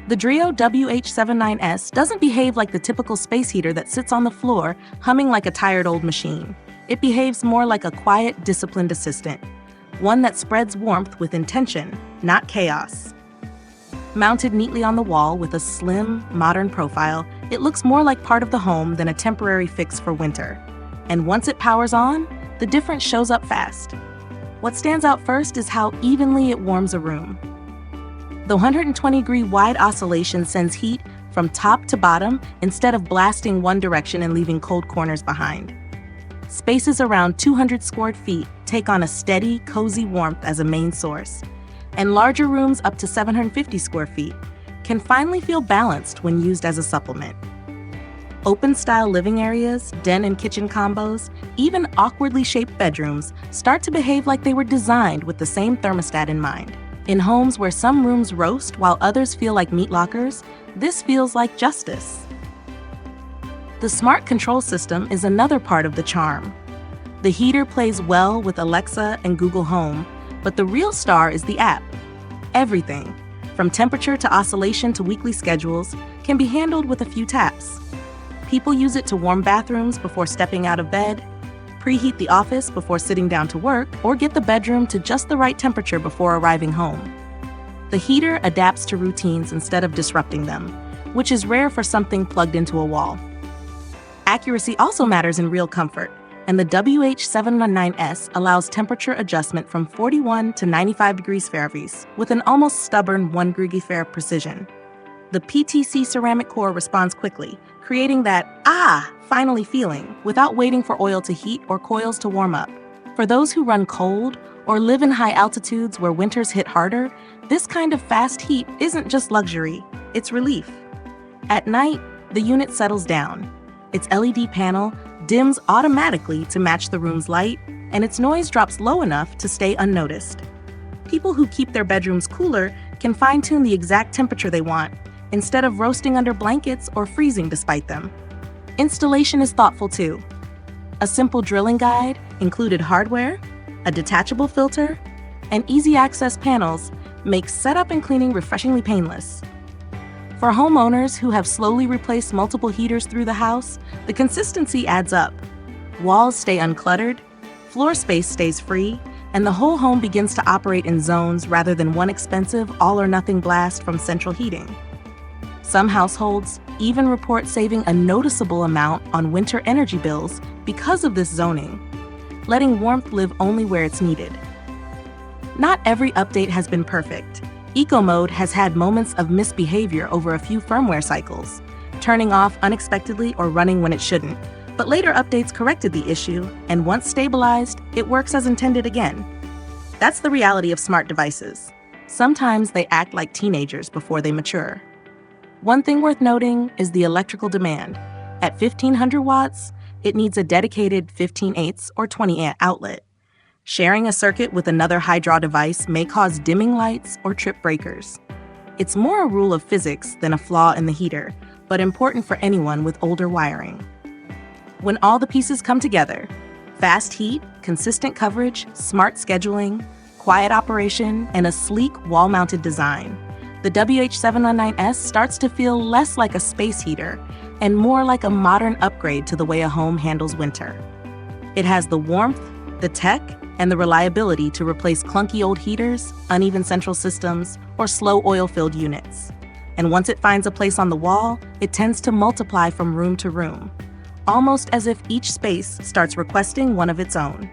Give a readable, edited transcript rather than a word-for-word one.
The Dreo WH719S doesn't behave like the typical space heater that sits on the floor, humming like a tired old machine. It behaves more like a quiet, disciplined assistant, one that spreads warmth with intention, not chaos. Mounted neatly on the wall with a slim, modern profile, it looks more like part of the home than a temporary fix for winter. And once it powers on, the difference shows up fast. What stands out first is how evenly it warms a room. The 120-degree wide oscillation sends heat from top to bottom instead of blasting one direction and leaving cold corners behind. Spaces around 200 square feet take on a steady, cozy warmth as a main source, and larger rooms up to 750 square feet can finally feel balanced when used as a supplement. Open-style living areas, den and kitchen combos, even awkwardly shaped bedrooms start to behave like they were designed with the same thermostat in mind. In homes where some rooms roast while others feel like meat lockers, this feels like justice. The smart control system is another part of the charm. The heater plays well with Alexa and Google Home, but the real star is the app. Everything, from temperature to oscillation to weekly schedules, can be handled with a few taps. People use it to warm bathrooms before stepping out of bed, preheat the office before sitting down to work, or get the bedroom to just the right temperature before arriving home. The heater adapts to routines instead of disrupting them, which is rare for something plugged into a wall. Accuracy also matters in real comfort, and the WH719S allows temperature adjustment from 41 to 95 degrees Fahrenheit with an almost stubborn 1 degree Fahrenheit precision. The PTC ceramic core responds quickly, creating that finally feeling without waiting for oil to heat or coils to warm up. For those who run cold or live in high altitudes where winters hit harder, this kind of fast heat isn't just luxury, it's relief. At night, the unit settles down. Its LED panel dims automatically to match the room's light, and its noise drops low enough to stay unnoticed. People who keep their bedrooms cooler can fine-tune the exact temperature they want, instead of roasting under blankets or freezing despite them. Installation is thoughtful too. A simple drilling guide included hardware, a detachable filter, and easy-access panels makes setup and cleaning refreshingly painless. For homeowners who have slowly replaced multiple heaters through the house, the consistency adds up. Walls stay uncluttered, floor space stays free, and the whole home begins to operate in zones rather than one expensive all-or-nothing blast from central heating. Some households even report saving a noticeable amount on winter energy bills because of this zoning, letting warmth live only where it's needed. Not every update has been perfect. Eco Mode has had moments of misbehavior over a few firmware cycles, turning off unexpectedly or running when it shouldn't. But later updates corrected the issue, and once stabilized, it works as intended again. That's the reality of smart devices. Sometimes they act like teenagers before they mature. One thing worth noting is the electrical demand. At 1500 watts, it needs a dedicated 15/8 or 20 amp outlet. Sharing a circuit with another high-draw device may cause dimming lights or trip breakers. It's more a rule of physics than a flaw in the heater, but important for anyone with older wiring. When all the pieces come together, fast heat, consistent coverage, smart scheduling, quiet operation, and a sleek wall-mounted design, the WH719S starts to feel less like a space heater and more like a modern upgrade to the way a home handles winter. It has the warmth, the tech, and the reliability to replace clunky old heaters, uneven central systems, or slow oil-filled units. And once it finds a place on the wall, it tends to multiply from room to room, almost as if each space starts requesting one of its own.